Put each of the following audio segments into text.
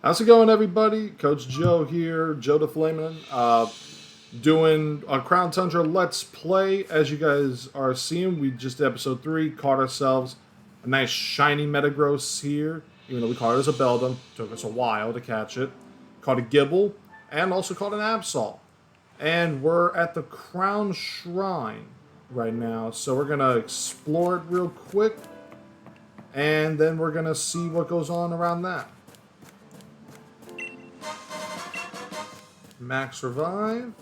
How's it going, everybody? Coach Joe here, Joe the Flamin', doing a Crown Tundra Let's Play. As you guys are seeing, we just did episode 3, caught ourselves a nice shiny Metagross here, even though we caught it as a Beldum. Took us a while to catch it. Caught a Gibble, and also caught an Absol. And we're at the Crown Shrine right now, so we're going to explore it real quick, and then we're going to see what goes on around that. Max revive.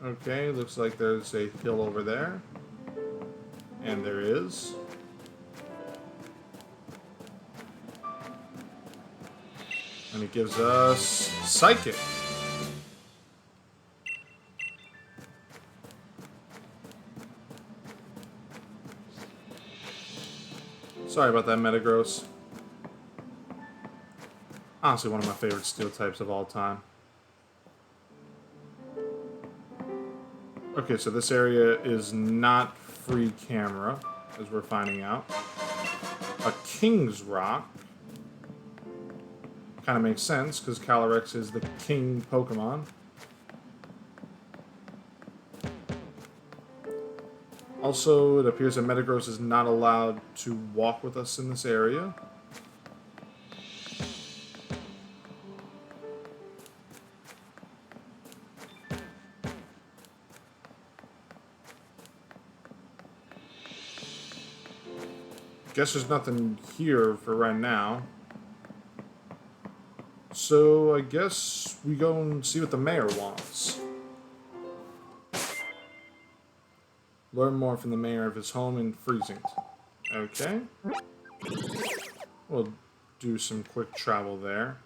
Okay, looks like there's a hill over there. And there is. And it gives us Psychic. Sorry about that, Metagross. Honestly, one of my favorite steel types of all time. Okay, so this area is not free camera, as we're finding out. A King's Rock. Kind of makes sense, because Calyrex is the king Pokemon. Also, it appears that Metagross is not allowed to walk with us in this area. Guess there's nothing here for right now. So I guess we go and see what the mayor wants. Learn more from the mayor of his home in Freezington. Okay. We'll do some quick travel there.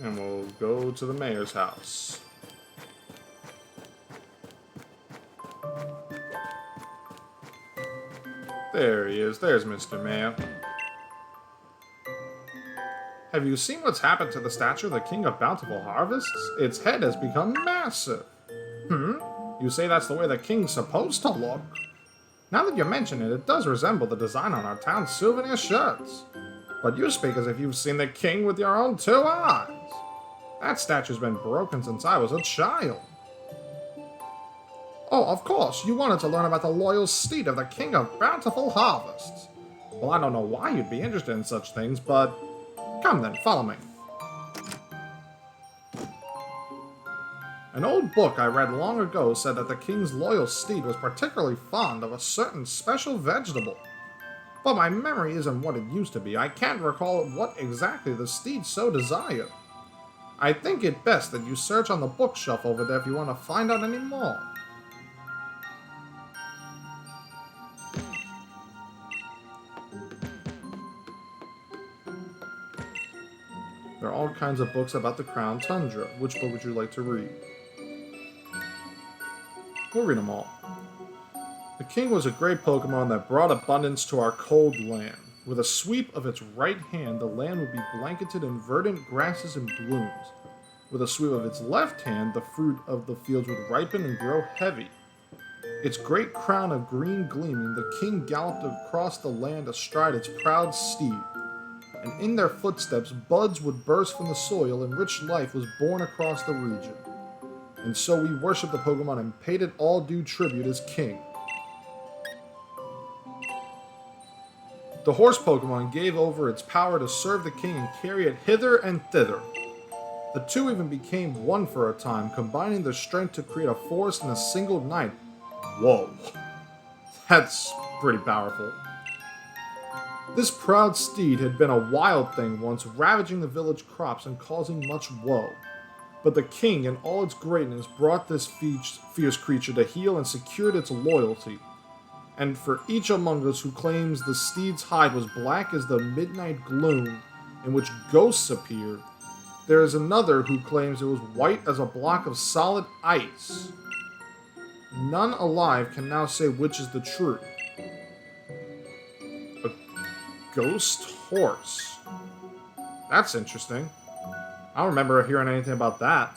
And we'll go to the mayor's house. There he is. There's Mr. Mayor. Have you seen what's happened to the statue of the King of Bountiful Harvests? Its head has become massive. You say that's the way the king's supposed to look? Now that you mention it, it does resemble the design on our town's souvenir shirts. But you speak as if you've seen the king with your own 2 eyes. That statue's been broken since I was a child. Oh, of course, you wanted to learn about the loyal steed of the King of Bountiful Harvests. Well, I don't know why you'd be interested in such things, but come then, follow me. An old book I read long ago said that the king's loyal steed was particularly fond of a certain special vegetable. But my memory isn't what it used to be. I can't recall what exactly the steed so desired. I think it best that you search on the bookshelf over there if you want to find out any more. There are all kinds of books about the Crown Tundra. Which book would you like to read? We'll read them all. The king was a great Pokemon that brought abundance to our cold land. With a sweep of its right hand, the land would be blanketed in verdant grasses and blooms. With a sweep of its left hand, the fruit of the fields would ripen and grow heavy. Its great crown of green gleaming, the king galloped across the land astride its proud steed. And in their footsteps, buds would burst from the soil and rich life was born across the region. And so we worshipped the Pokemon and paid it all due tribute as king. The horse Pokemon gave over its power to serve the king and carry it hither and thither. The two even became one for a time, combining their strength to create a forest in a single night. Whoa. That's pretty powerful. This proud steed had been a wild thing once, ravaging the village crops and causing much woe. But the king, in all its greatness, brought this fierce creature to heel and secured its loyalty. And for each among us who claims the steed's hide was black as the midnight gloom in which ghosts appeared, there is another who claims it was white as a block of solid ice. None alive can now say which is the truth. A ghost horse. That's interesting. I don't remember hearing anything about that.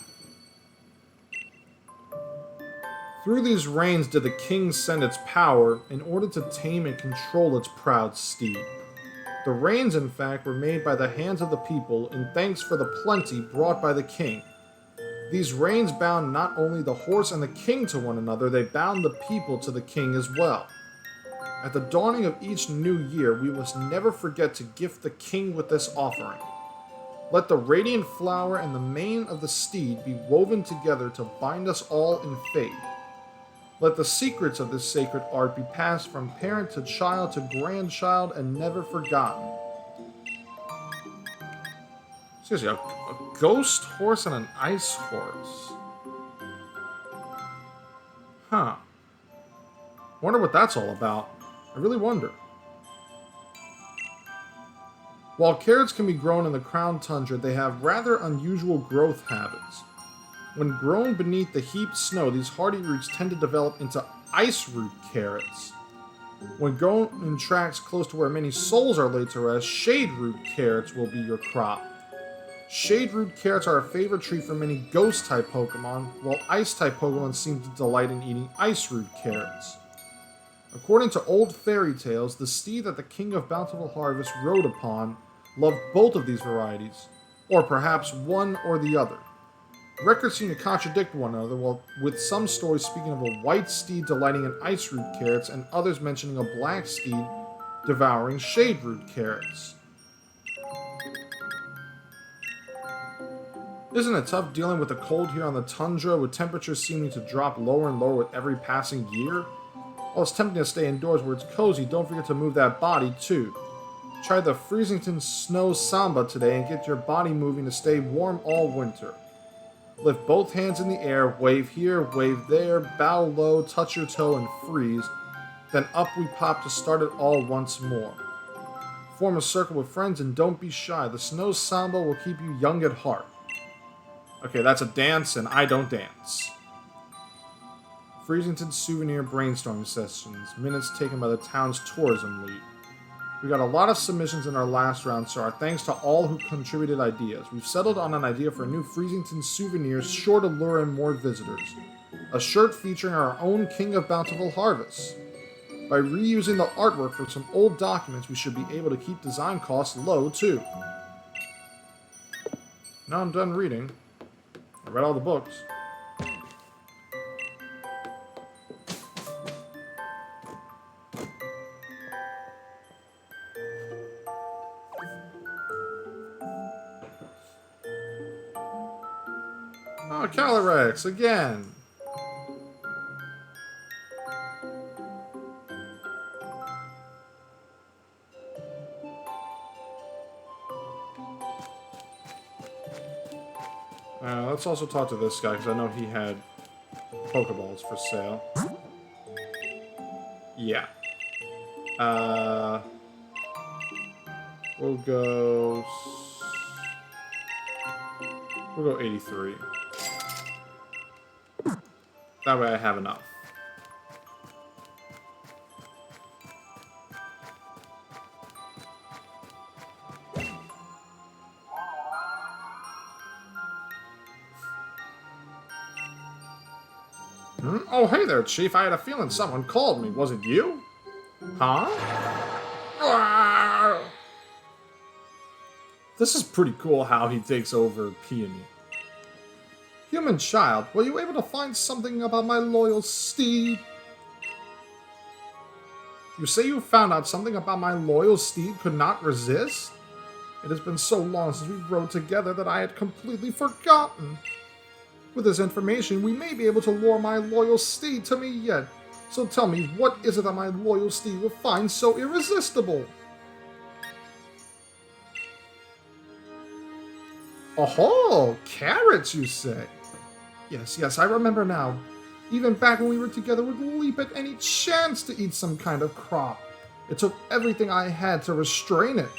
Through these reins did the king send its power in order to tame and control its proud steed. The reins, in fact, were made by the hands of the people in thanks for the plenty brought by the king. These reins bound not only the horse and the king to one another, they bound the people to the king as well. At the dawning of each new year, we must never forget to gift the king with this offering. Let the radiant flower and the mane of the steed be woven together to bind us all in faith. Let the secrets of this sacred art be passed from parent to child to grandchild and never forgotten. Seriously, a ghost horse and an ice horse. Huh. Wonder what that's all about. I really wonder. While carrots can be grown in the Crown Tundra, they have rather unusual growth habits. When grown beneath the heaped snow, these hardy roots tend to develop into ice root carrots. When grown in tracts close to where many souls are laid to rest, shade root carrots will be your crop. Shade root carrots are a favorite treat for many ghost-type Pokemon, while ice-type Pokemon seem to delight in eating ice root carrots. According to old fairy tales, the steed that the King of Bountiful Harvest rode upon loved both of these varieties, or perhaps one or the other. Records seem to contradict one another, with some stories speaking of a white steed delighting in ice root carrots and others mentioning a black steed devouring shade root carrots. Isn't it tough dealing with the cold here on the tundra, with temperatures seeming to drop lower and lower with every passing year? While it's tempting to stay indoors where it's cozy, don't forget to move that body too. Try the Freezington Snow Samba today and get your body moving to stay warm all winter. Lift both hands in the air, wave here, wave there, bow low, touch your toe, and freeze. Then up we pop to start it all once more. Form a circle with friends and don't be shy. The Snow Samba will keep you young at heart. Okay, that's a dance, and I don't dance. Freezington Souvenir Brainstorming Sessions. Minutes taken by the town's tourism lead. We got a lot of submissions in our last round, so our thanks to all who contributed ideas. We've settled on an idea for a new Freezington souvenir sure to lure in more visitors. A shirt featuring our own King of Bountiful Harvest. By reusing the artwork from some old documents, we should be able to keep design costs low, too. Now I'm done reading. I read all the books. Oh, Calyrex, again! Let's also talk to this guy, because I know he had Pokeballs for sale. Yeah. We'll go 83. That way I have enough. Oh, hey there, Chief. I had a feeling someone called me. Was it you? Huh? This is pretty cool how he takes over Peony. Human child, were you able to find something about my loyal steed? You say you found out something about my loyal steed could not resist? It has been so long since we rode together that I had completely forgotten. With this information, we may be able to lure my loyal steed to me yet. So tell me, what is it that my loyal steed will find so irresistible? Oh, carrots, you say? Yes, I remember now. Even back when we were together, we'd leap at any chance to eat some kind of crop. It took everything I had to restrain it.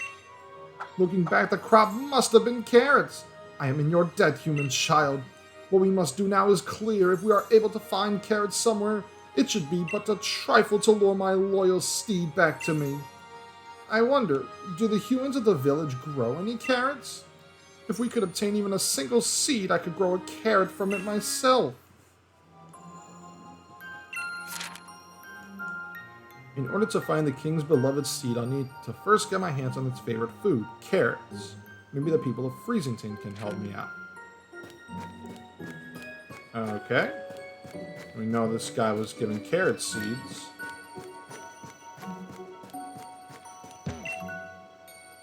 Looking back, the crop must have been carrots. I am in your debt, human child. What we must do now is clear. If we are able to find carrots somewhere, it should be but a trifle to lure my loyal steed back to me. I wonder, do the humans of the village grow any carrots? If we could obtain even a single seed, I could grow a carrot from it myself. In order to find the king's beloved seed, I'll need to first get my hands on its favorite food, carrots. Maybe the people of Freezington can help me out. Okay. We know this guy was given carrot seeds.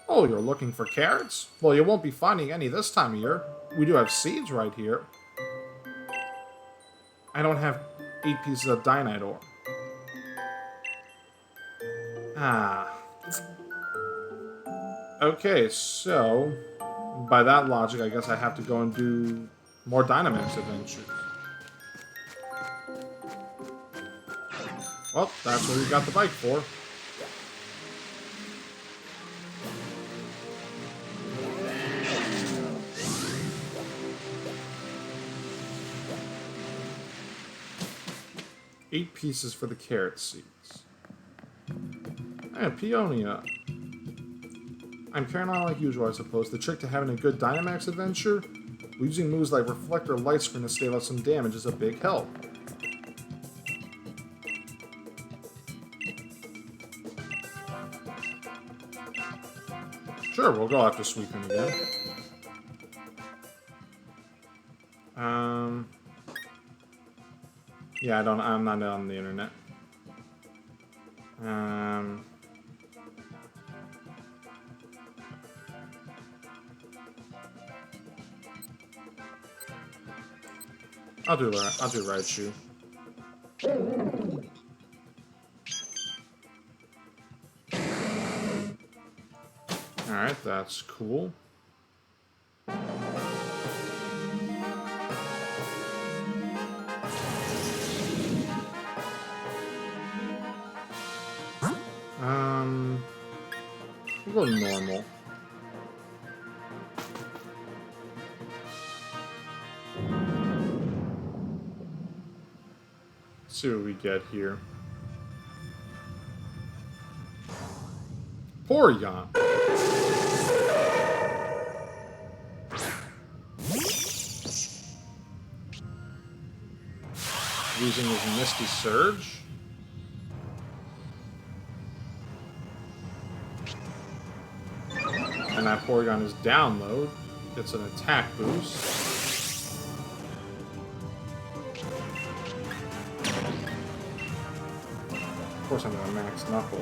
Oh, you're looking for carrots? Well, you won't be finding any this time of year. We do have seeds right here. I don't have 8 pieces of Dynite ore. Ah. Okay, so by that logic, I guess I have to go and do more Dynamax adventures. Well, that's what we got the bike for. Eight pieces for the carrot seeds. And Peonia. I'm carrying on like usual, I suppose. The trick to having a good Dynamax adventure? Using moves like Reflector Light Screen to stave off some damage is a big help. Sure, we'll go after Sweeping again. Yeah, I'm not on the internet. I'll do Raichu. Alright, that's cool. We'll go normal. Let's see what we get here. Porygon. Using his Misty Surge. And that Porygon is download. Gets an attack boost. Of course I'm gonna max Knuckle.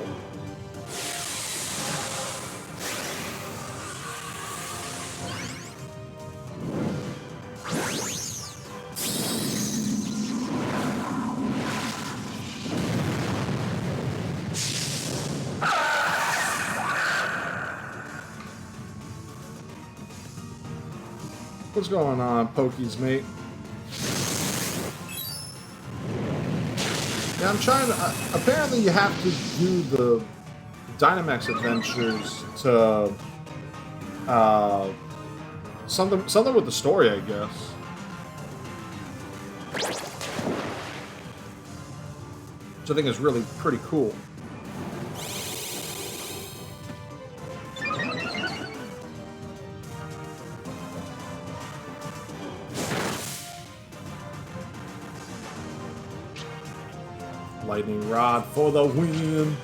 What's going on, Pokies, mate? Yeah, I'm trying to... apparently you have to do the Dynamax adventures to... something with the story, I guess. Which I think is really pretty cool. Lightning Rod for the win!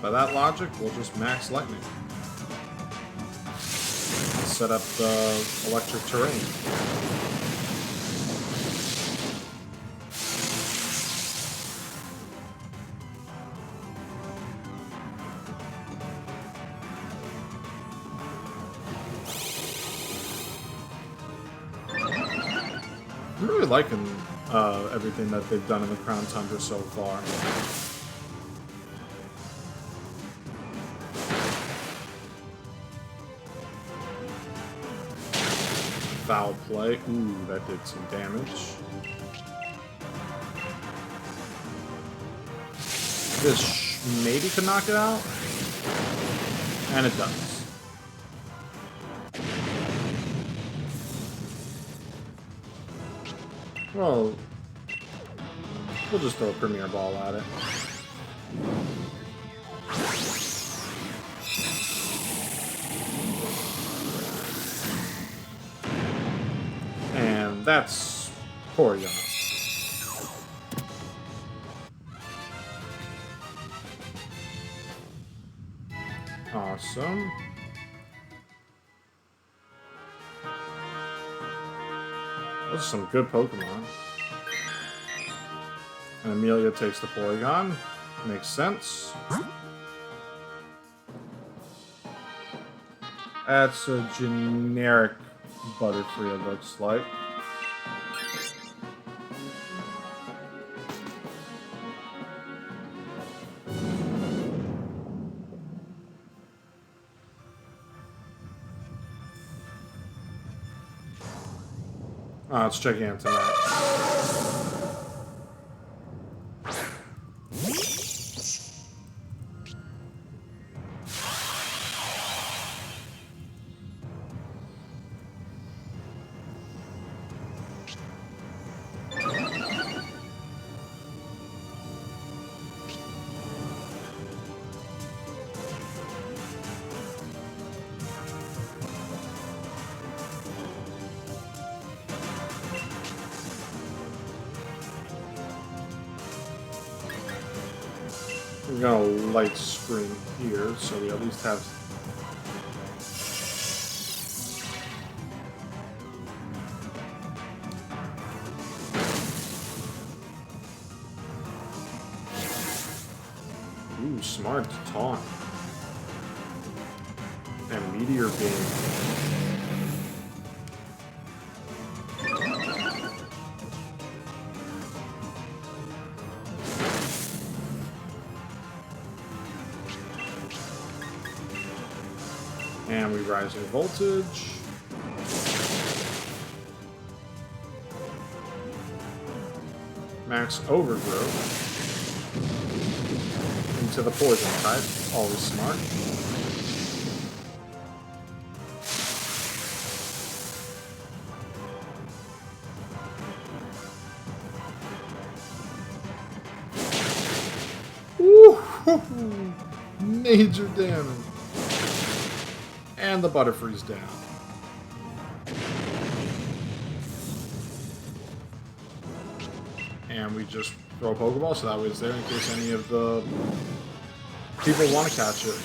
By that logic, we'll just max Lightning. Set up the electric terrain. I'm really liking everything that they've done in the Crown Tundra so far. Foul play. Ooh, that did some damage. This maybe could knock it out. And it does. Well, we'll just throw a Premier Ball at it. And that's Porygon. Awesome. Those are some good Pokemon. And Amelia takes the Porygon. Makes sense. That's a generic Butterfree, it looks like. Let's check Antoinette. We're gonna light screen here, so we at least have. Ooh, smart taunt. And Meteor Beam. And we rising voltage. Max overgrowth. Into the poison type. Always smart. Woo! Major damage. And the Butterfree's down. And we just throw a Pokeball so that way it's there in case any of the people want to catch it.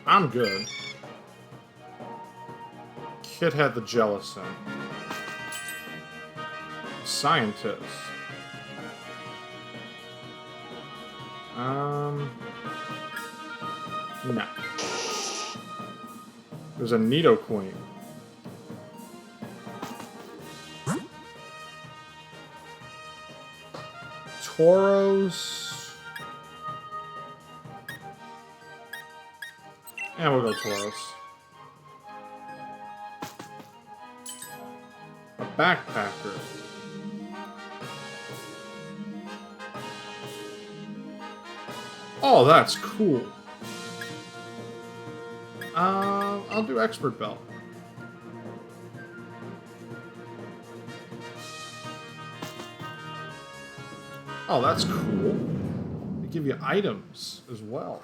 I'm good. Kid had the Jellicent. Scientist. No. There's a Nidoqueen. Tauros. And we'll go Tauros. A backpacker. Oh, that's cool. I'll do Expert Belt. Oh, that's cool. They give you items as well.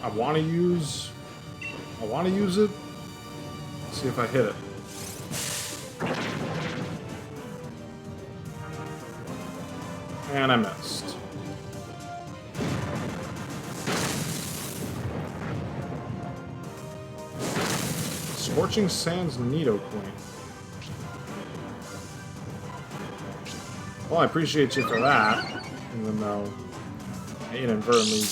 I want to use it. Let's see if I hit it. And I missed. Scorching Sands Nidoqueen. Well, I appreciate you for that, even though I inadvertently.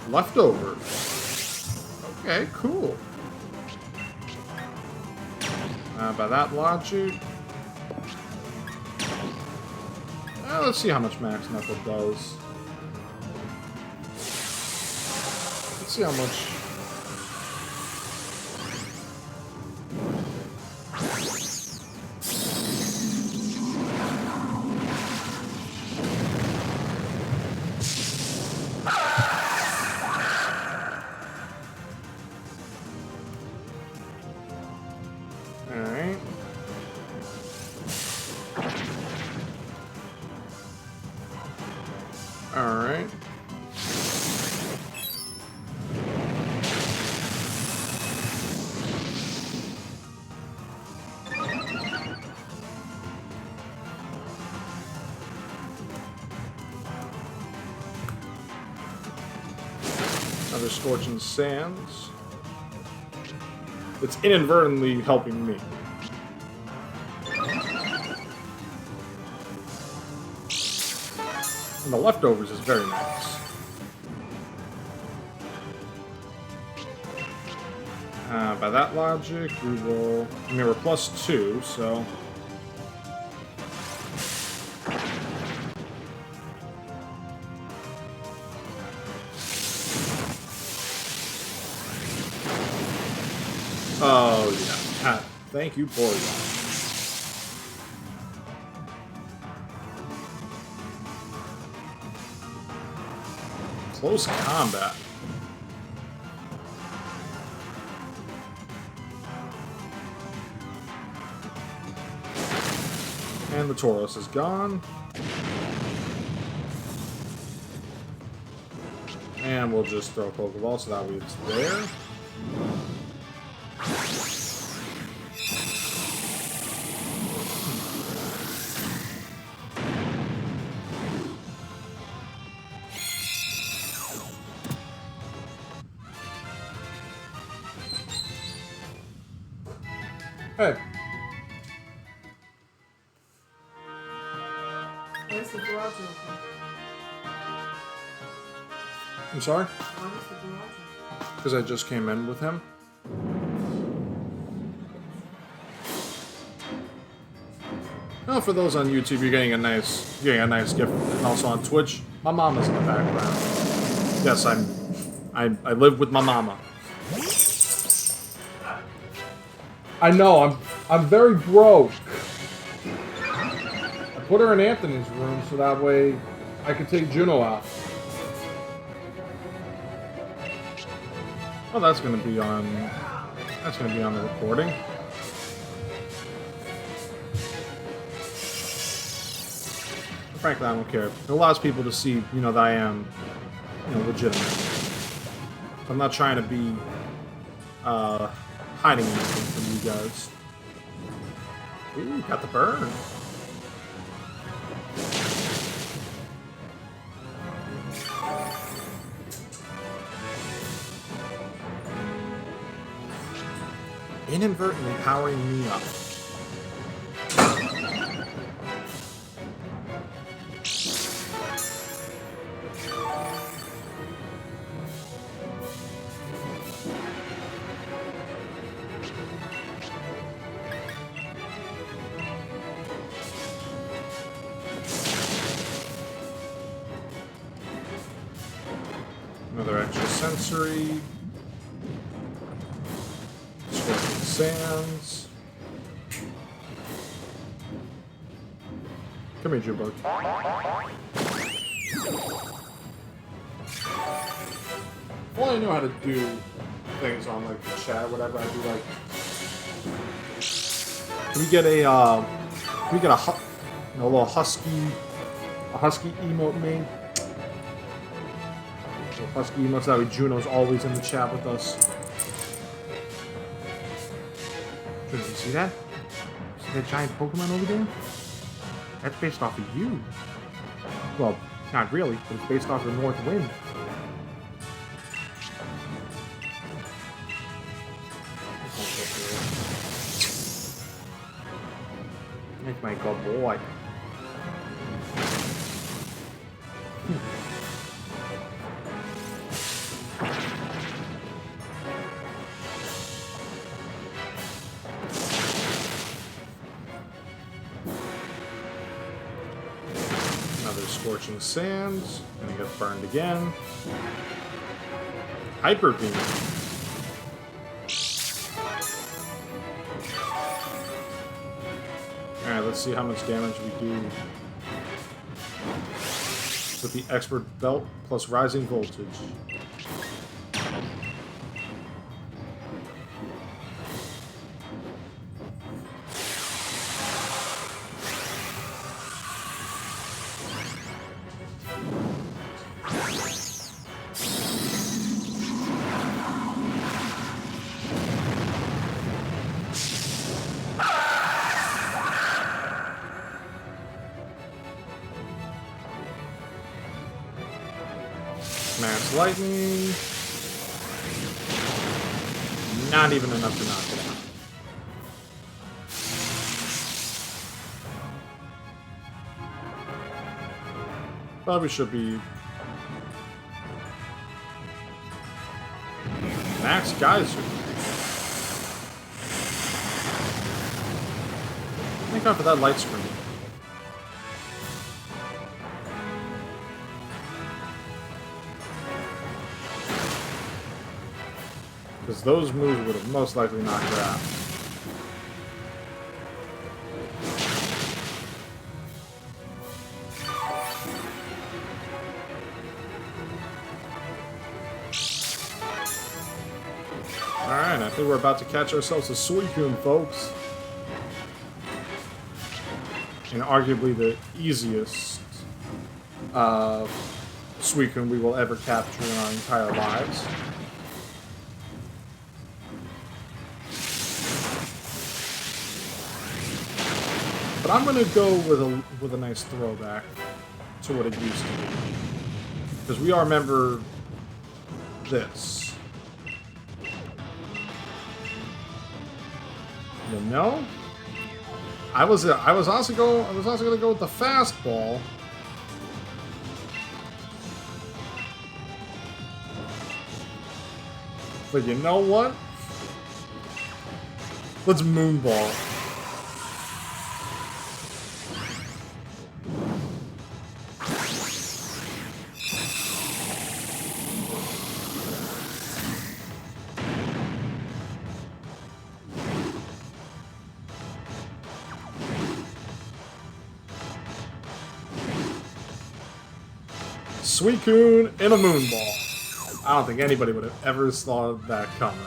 Leftovers. Okay, cool. By that logic... let's see how much Max Knuckle does. Let's see how much... Alright. Alright. Another Scorching Sands. It's inadvertently helping me. And the leftovers is very nice. By that logic, we will... I mean, we're +2, so... Oh, yeah. Thank you, Porygon. Close combat. And the Tauros is gone. And we'll just throw a Pokeball so that way it's there. Hey. Where's the garage open? I'm sorry? Why is the garage open? Because I just came in with him. Well, for those on YouTube, you're getting a nice gift, and also on Twitch, my mama's in the background. Yes, I live with my mama. I know, I'm very broke. I put her in Anthony's room so that way I could take Juno out. Well, that's gonna be on the recording. Frankly, I don't care. It allows people to see, that I am, legitimate. So I'm not trying to be hiding anything from you guys. Ooh, got the burn. Inadvertently powering me up. Another extra sensory. Scorching Sands. Come here, Jubug. If only I knew how to do things on like the chat, whatever. I'd be like, can we get a little husky emote made? Husky emotes, that way Juno's always in the chat with us. Did you see that? See that giant Pokemon over there? That's based off of you. Well, not really, but it's based off of the North Wind. That's my good boy. Scorching Sands. Gonna get burned again. Hyper Beam. Alright, let's see how much damage we do with the Expert Belt plus Rising Voltage. Smash Lightning. Not even enough to knock it out. Probably should be Max Geyser. Thank God for that light screen. Because those moves would have most likely knocked her out. Alright, I think we're about to catch ourselves a Suicune, folks. And arguably the easiest Suicune we will ever capture in our entire lives. But I'm gonna go with a nice throwback to what it used to be, because we all remember this. You know, I was also gonna go with the fastball. But you know what? Let's moonball. Suicune in a moonball. I don't think anybody would have ever thought that coming.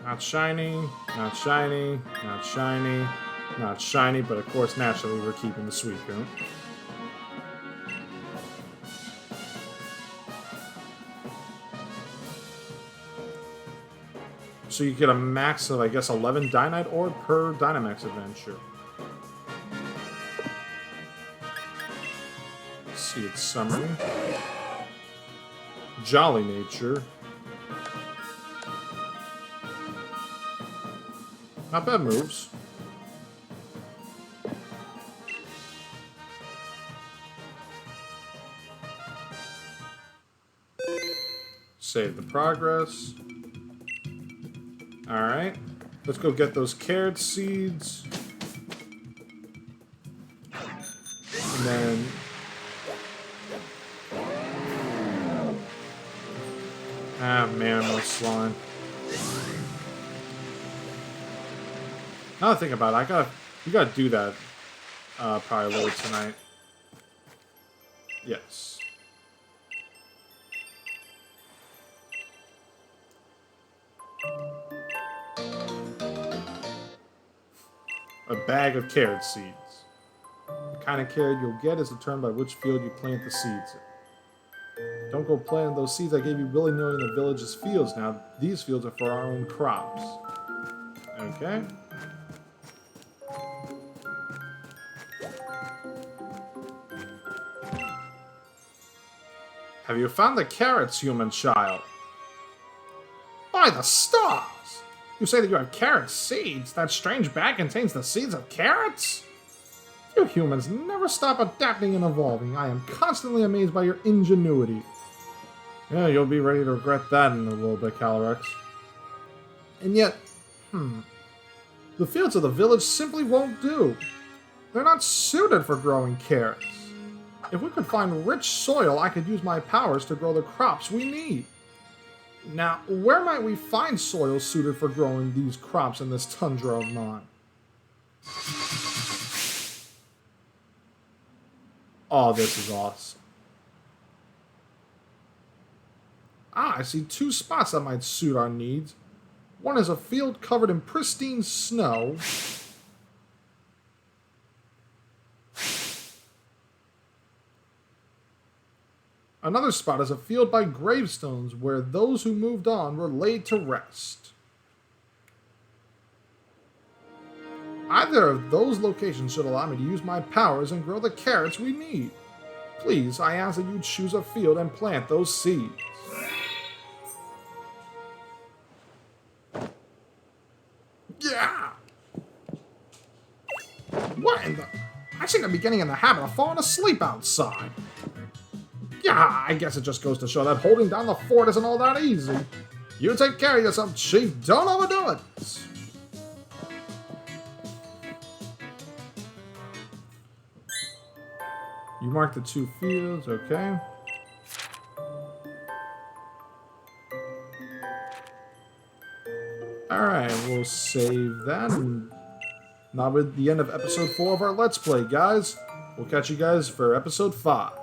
Not shiny, not shiny, not shiny, not shiny, but of course, naturally, we're keeping the Suicune. So you get a max of, I guess, 11 Dynite Orb per Dynamax adventure. Let's see its summary. Jolly Nature. Not bad moves. Save the progress. Alright, let's go get those carrot seeds. And then... ah, man, no slime. Now that I think about it, we gotta do that probably later tonight. Yes. A bag of carrot seeds. The kind of carrot you'll get is determined by which field you plant the seeds in. Don't go planting those seeds I gave you willy-nilly in the village's fields now. These fields are for our own crops. Okay. Have you found the carrots, human child? By the stars! You say that you have carrot seeds? That strange bag contains the seeds of carrots? You humans never stop adapting and evolving. I am constantly amazed by your ingenuity. Yeah, you'll be ready to regret that in a little bit, Calyrex. And yet, The fields of the village simply won't do. They're not suited for growing carrots. If we could find rich soil, I could use my powers to grow the crops we need. Now, where might we find soil suited for growing these crops in this tundra of mine? Oh, this is awesome. I see 2 spots that might suit our needs. One is a field covered in pristine snow. Another spot is a field by gravestones where those who moved on were laid to rest. Either of those locations should allow me to use my powers and grow the carrots we need. Please, I ask that you choose a field and plant those seeds. Yeah! What in the... I seem to be getting in the habit of falling asleep outside. Yeah, I guess it just goes to show that holding down the fort isn't all that easy. You take care of yourself, Chief. Don't overdo it. You mark the 2 fields, okay. Alright, we'll save that. And now with the end of episode 4 of our Let's Play, guys. We'll catch you guys for episode 5.